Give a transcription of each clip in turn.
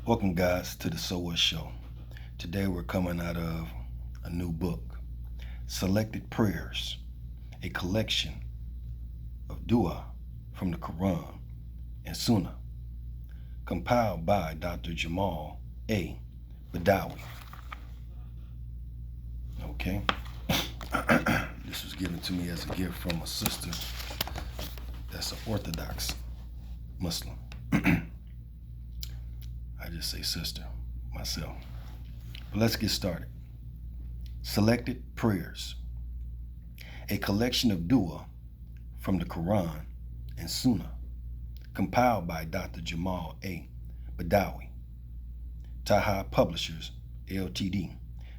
Welcome, guys, to the So What Show. Today we're coming out of a new book, Selected Prayers, a collection of dua from the Quran and Sunnah, compiled by Dr. Jamal A. Badawi. Okay? This was given to me as a gift from a sister that's an Orthodox Muslim. I just say sister myself. But let's get started. Selected Prayers, a collection of dua from the Quran and Sunnah, compiled by Dr. Jamal A. Badawi. Taha Publishers, Ltd.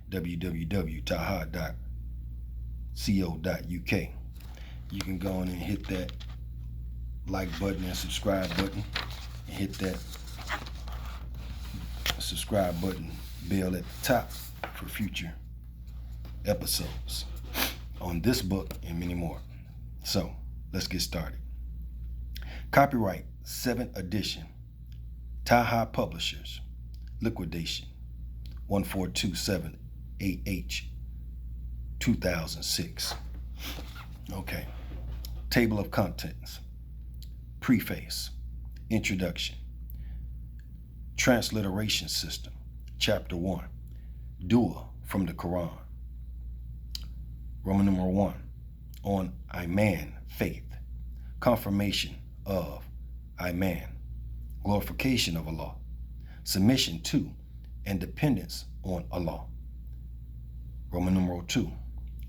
www.taha.co.uk. You can go in and hit that like button and subscribe button, and hit that subscribe button bell at the top for future episodes on this book and many more. So let's get started. Copyright 7th edition, Taha Publishers, liquidation 14278H 2006. Okay. Table of contents. Preface. Introduction. Transliteration system. Chapter 1. Dua from the Quran. Roman numeral 1. On Iman, faith. Confirmation of Iman. Glorification of Allah. Submission to and dependence on Allah. Roman numeral 2.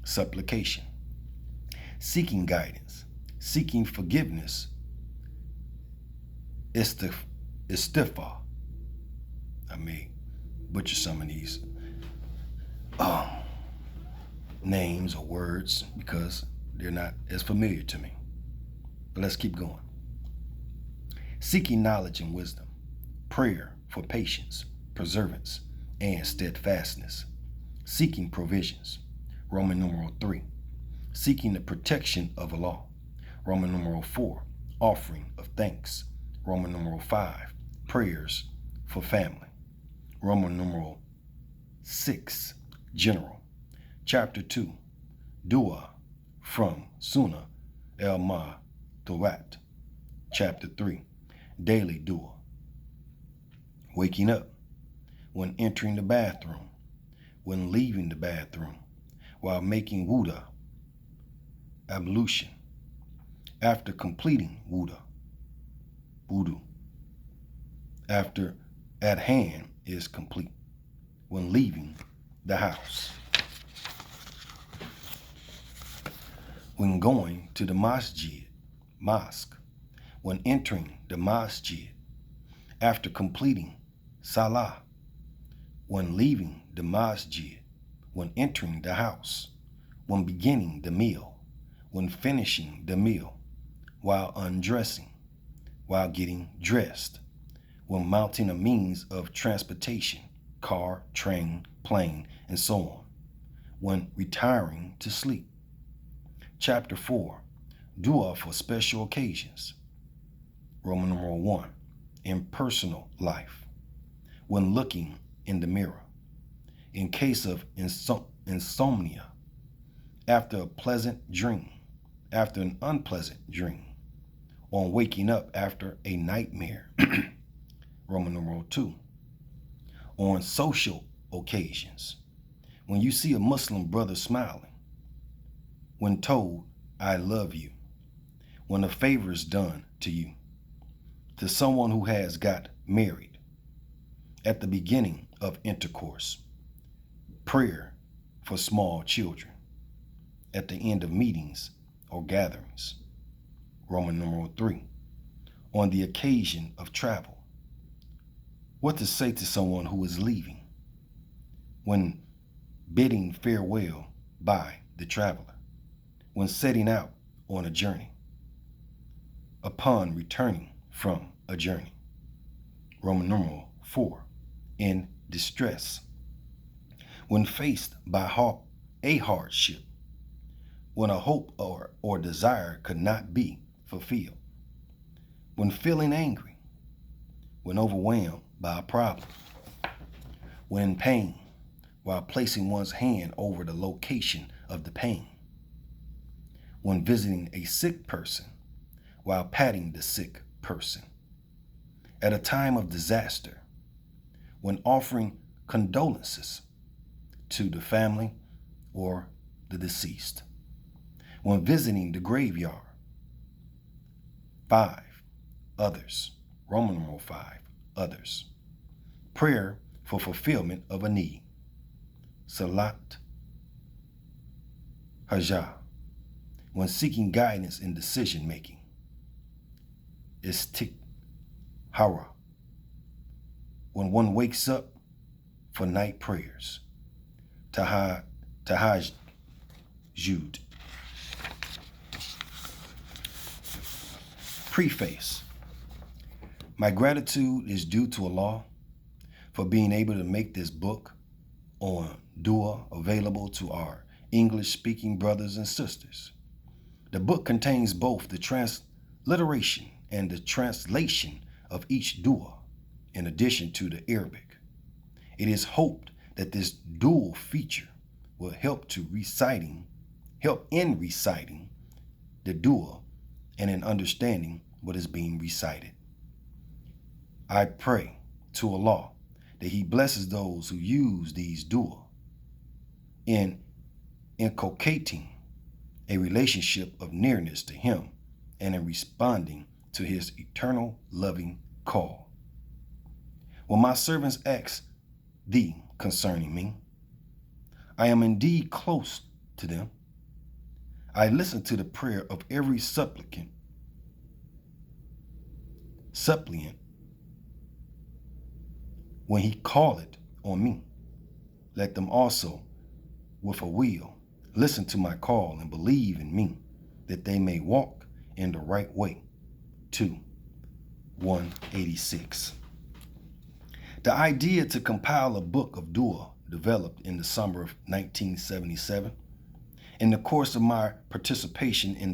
Supplication. Seeking guidance. Seeking forgiveness. Istighfar. I may butcher some of these names or words because they're not as familiar to me. But let's keep going. Seeking knowledge and wisdom. Prayer for patience, perseverance, and steadfastness. Seeking provisions. Roman numeral 3. Seeking the protection of Allah. Roman numeral 4. Offering of thanks. Roman numeral 5. Prayers for family. Roman numeral 6. General. Chapter 2. Dua from Sunnah al-Ma'thurat. Chapter 3. Daily dua. Waking up. When entering the bathroom. When leaving the bathroom. While making wudu. Ablution. After completing wudu. After at hand is complete. When leaving the house. When going to the mosque. When entering the masjid. After completing salah. When leaving the masjid. When entering the house. When beginning the meal. When finishing the meal. While undressing. While getting dressed. When mounting a means of transportation, car, train, plane, and so on. When retiring to sleep. Chapter 4. Dua for special occasions. Roman numeral 1. In personal life. When looking in the mirror. In case of insomnia. After a pleasant dream. After an unpleasant dream. On waking up after a nightmare. Roman numeral 2. On social occasions. When you see a Muslim brother smiling. When told, I love you. When a favor is done to you. To someone who has got married. At the beginning of intercourse. Prayer for small children. At the end of meetings or gatherings. Roman numeral 3. On the occasion of travel. What to say to someone who is leaving. When bidding farewell by the traveler. When setting out on a journey. Upon returning from a journey. Roman numeral 4. In distress. When faced by a hardship. When a hope or desire could not be fulfilled. When feeling angry. when overwhelmed by a problem, when in pain, while placing one's hand over the location of the pain, when visiting a sick person, while patting the sick person, at a time of disaster, when offering condolences to the family or the deceased, when visiting the graveyard. 5. Others. Roman numeral 5. Others. Prayer for fulfillment of a need. Salat Hajjah. When seeking guidance in decision making. Istikhara. When one wakes up for night prayers. Tahajjud. Preface. My gratitude is due to Allah for being able to make this book on dua available to our English-speaking brothers and sisters. The book contains both the transliteration and the translation of each dua, in addition to the Arabic. It is hoped that this dual feature will help in reciting the dua and in understanding what is being recited. I pray to Allah that He blesses those who use these dua in inculcating a relationship of nearness to Him and in responding to His eternal loving call. When my servants ask Thee concerning me, I am indeed close to them. I listen to the prayer of every suppliant when he calleth on me. Let them also, with a will, listen to my call and believe in me, that they may walk in the right way. 186. The idea to compile a book of dua developed in the summer of 1977 in the course of my participation in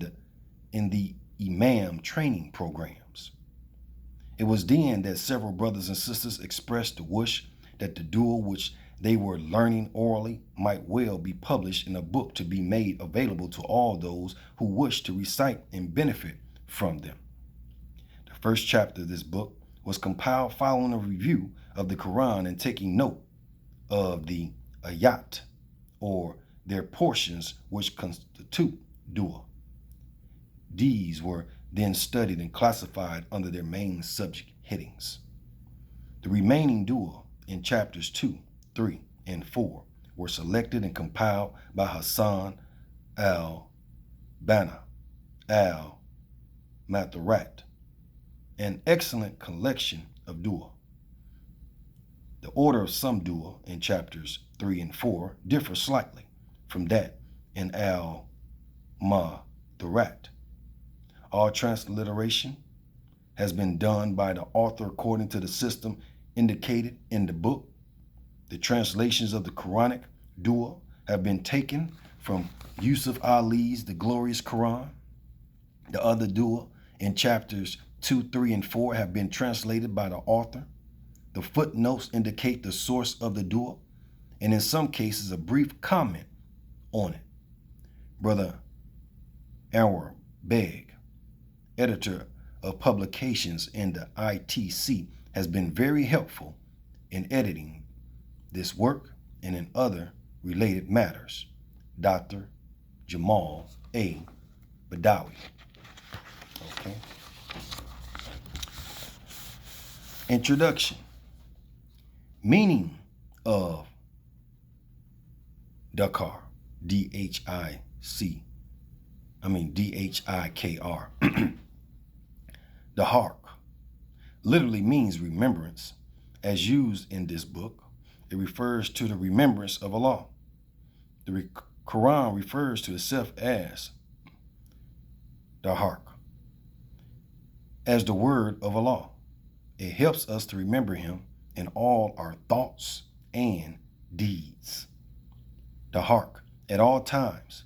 the Imam training programs. It was then that several brothers and sisters expressed the wish that the dua which they were learning orally might well be published in a book to be made available to all those who wish to recite and benefit from them. The first chapter of this book was compiled following a review of the Quran and taking note of the ayat, or their portions which constitute dua. These were then studied and classified under their main subject headings. The remaining dua in chapters 2, 3, and 4 were selected and compiled by Hassan al-Banna al-Matharat, an excellent collection of dua. The order of some dua in chapters 3 and 4 differ slightly from that in al-Matharat. All transliteration has been done by the author according to the system indicated in the book. The translations of the Quranic dua have been taken from Yusuf Ali's The Glorious Quran. The other dua in chapters 2, 3, and 4 have been translated by the author. The footnotes indicate the source of the dua, and in some cases a brief comment on it. Brother Anwar Beg, editor of publications in the ITC, has been very helpful in editing this work and in other related matters. Dr. Jamal A. Badawi. Okay. Introduction. Meaning of Dhikr, D-H-I-K-R. Dhikr literally means remembrance. As used in this book, it refers to the remembrance of Allah. The Quran refers to itself as Dhikr, as the word of Allah. It helps us to remember Him in all our thoughts and deeds. Dhikr at all times.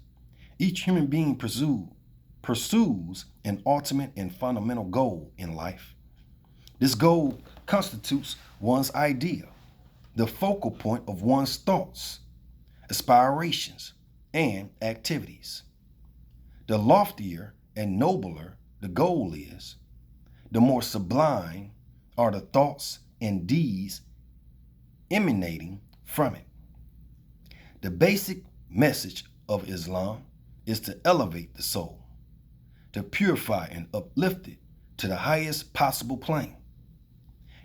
Each human being pursues an ultimate and fundamental goal in life. This goal constitutes one's idea, the focal point of one's thoughts, aspirations, and activities. The loftier and nobler the goal is, the more sublime are the thoughts and deeds emanating from it. The basic message of Islam is to elevate the soul, to purify and uplift it to the highest possible plane.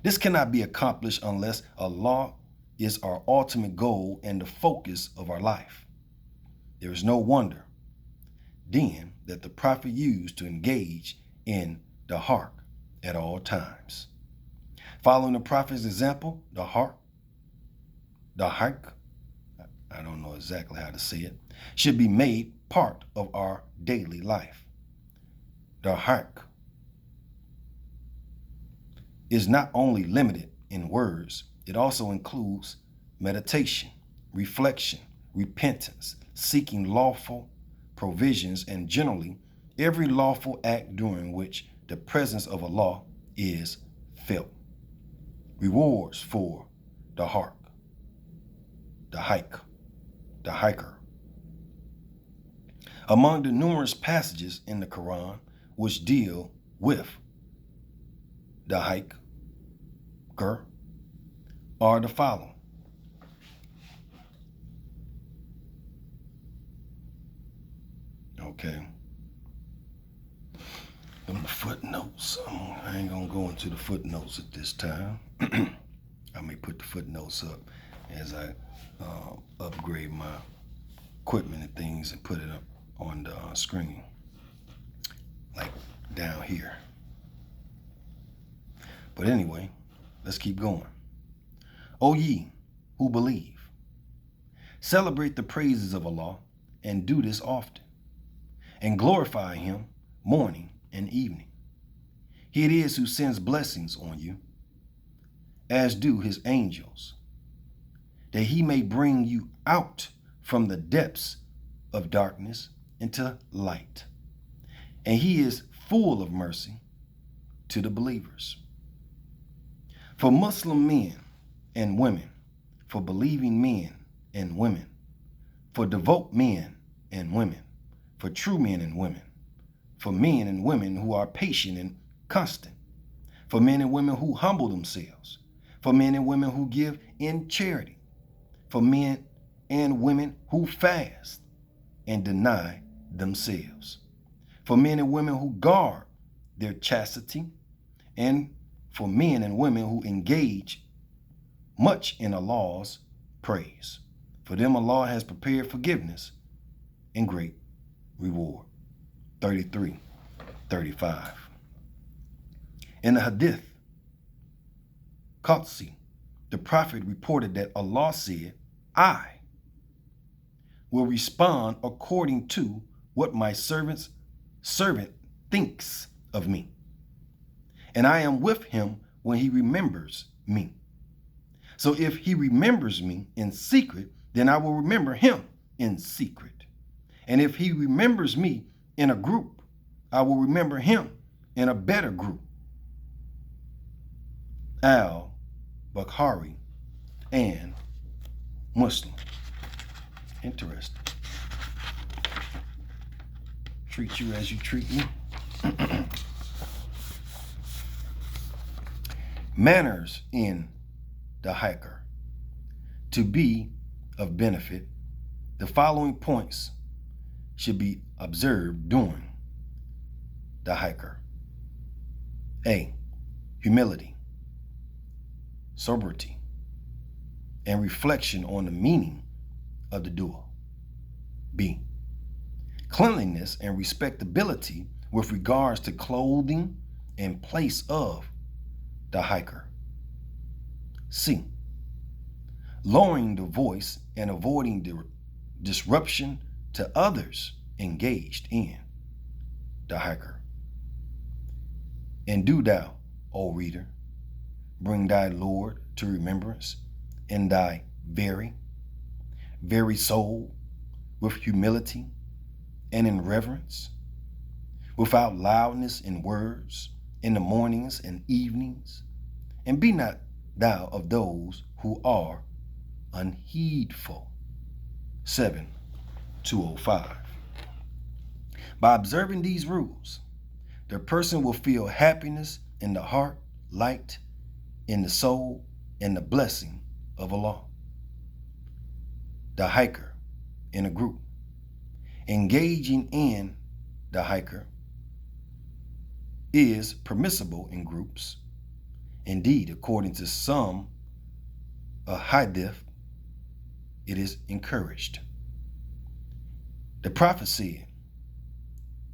This cannot be accomplished unless Allah is our ultimate goal and the focus of our life. There is no wonder, then, that the Prophet used to engage in the hark at all times. Following the Prophet's example, the hark, I don't know exactly how to say it, should be made part of our daily life. The hark is not only limited in words, it also includes meditation, reflection, repentance, seeking lawful provisions, and generally every lawful act during which the presence of Allah is felt. Rewards for the hark, the hiker. Among the numerous passages in the Quran which deal with the hiker are the following. Okay. Them the footnotes. I ain't gonna go into the footnotes at this time. I may put the footnotes up as I upgrade my equipment and things and put it up on the screen, like down here. But anyway, let's keep going. O ye who believe, celebrate the praises of Allah and do this often, and glorify Him morning and evening. He it is who sends blessings on you, as do His angels, that He may bring you out from the depths of darkness into light. And He is full of mercy to the believers. For Muslim men and women, for believing men and women, for devout men and women, for true men and women, for men and women who are patient and constant, for men and women who humble themselves, for men and women who give in charity, for men and women who fast and deny themselves, for men and women who guard their chastity, and for men and women who engage much in Allah's praise. For them Allah has prepared forgiveness and great reward. 33:35. In the Hadith Qudsi, the Prophet reported that Allah said, I will respond according to what my servant thinks of me. And I am with him when he remembers me. So if he remembers me in secret, then I will remember him in secret. And if he remembers me in a group, I will remember him in a better group. Al-Bukhari and Muslim. Interesting. Treat you as you treat me. Manners in the hiker. To be of benefit, the following points should be observed during the hiker. A. Humility, sobriety, and reflection on the meaning of the dua. B. Cleanliness and respectability with regards to clothing and place of the hiker. C. Lowering the voice and avoiding the disruption to others engaged in the hiker. And do thou, O reader, bring thy Lord to remembrance in thy very soul with humility and in reverence, without loudness in words, in the mornings and evenings, and be not thou of those who are unheedful. 7:205. By observing these rules, the person will feel happiness in the heart, light in the soul, and the blessing of Allah. The hiker in a group. Engaging in the hiker is permissible in groups. Indeed, according to some hadith, it is encouraged. The Prophet said,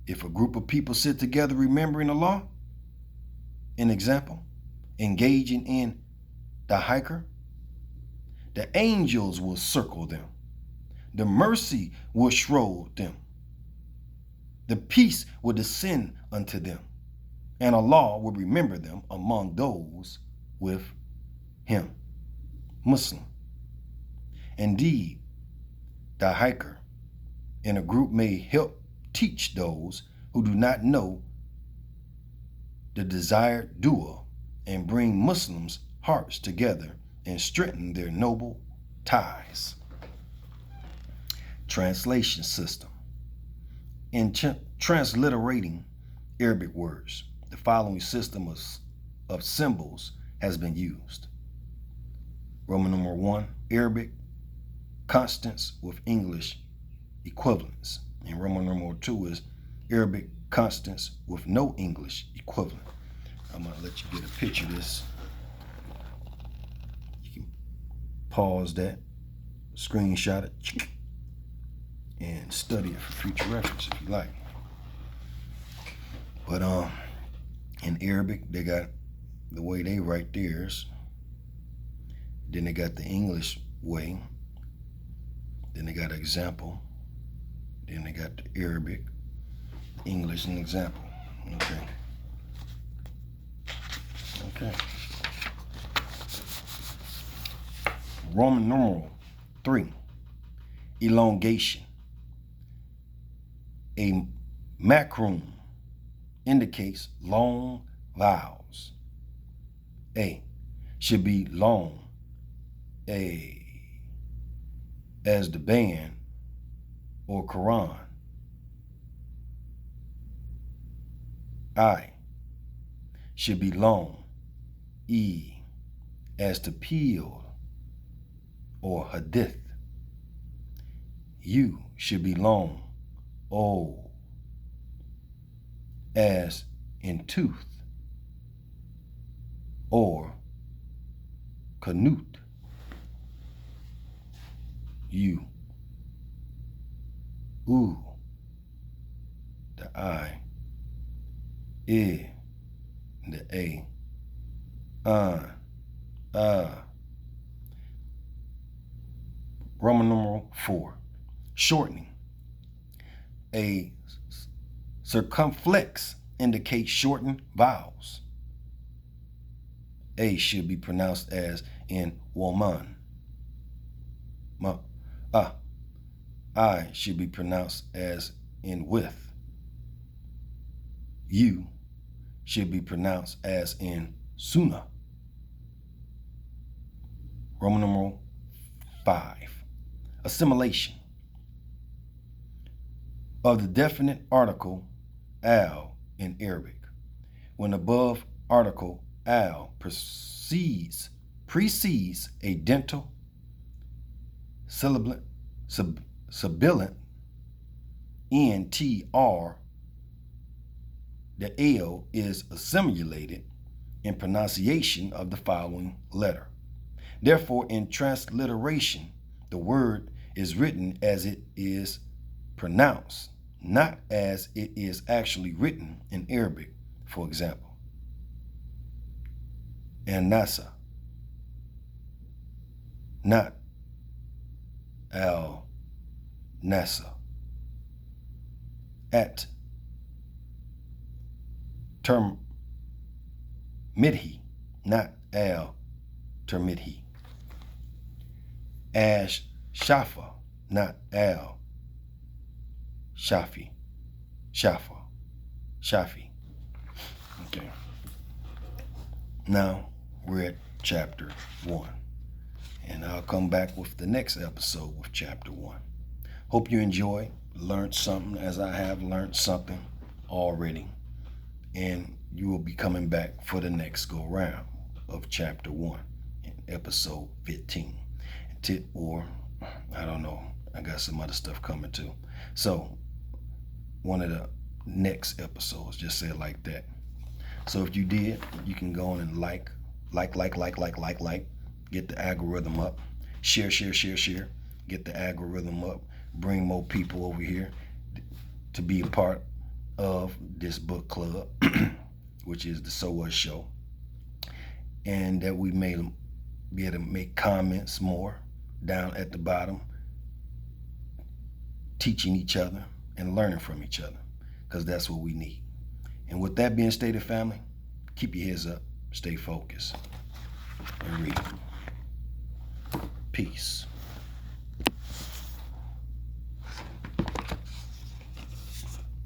if a group of people sit together remembering Allah, an example, engaging in the hiker, the angels will circle them. The mercy will shroud them. The peace will descend unto them, and Allah will remember them among those with Him. Muslim. Indeed, the hiker in a group may help teach those who do not know the desired dua and bring Muslims' hearts together and strengthen their noble ties. Translation system. In transliterating Arabic words, the following system of symbols has been used. Roman numeral 1, Arabic constants with English equivalents. And Roman numeral 2 is Arabic constants with no English equivalent. I'm going to let you get a picture of this. You can pause that, screenshot it, and study it for future reference if you like. But in Arabic, they got the way they write theirs. Then they got the English way. Then they got an example. Then they got the Arabic, English, and example. Okay. Roman numeral 3, elongation. A macron indicates long vowels. A should be long, as the band or Quran. I should be long, as the peel or hadith. You should be long, as in tooth or canute. You, the I, the A, Roman numeral 4, shortening. A circumflex indicates shortened vowels. A should be pronounced as in woman. I should be pronounced as in with. You should be pronounced as in sunnah. Roman numeral 5, assimilation. Of the definite article al in Arabic, when above article al precedes a dental sibilant ntr, the l is assimilated in pronunciation of the following letter. Therefore, in transliteration, the word is written as it is pronounced, not as it is actually written in Arabic. For example, an-nasa, not al-nasa. At termidhi, not al-termidhi. Ash shafa, not al-shafi. Shafi. Okay. Now, We're at chapter 1. And I'll come back with the next episode with chapter 1. Hope you enjoy, learned something as I have learned something already. And you will be coming back for the next go round of chapter 1 in episode 15. Or, I don't know, I got some other stuff coming too. So, one of the next episodes, just say it like that. So if you did, you can go on and like, get the algorithm up. Share, get the algorithm up. Bring more people over here to be a part of this book club, which is the So What Show. And that we may be able to make comments more down at the bottom, teaching each other and learning from each other, because that's what we need. And with that being stated, family, keep your heads up, stay focused, and read. Peace.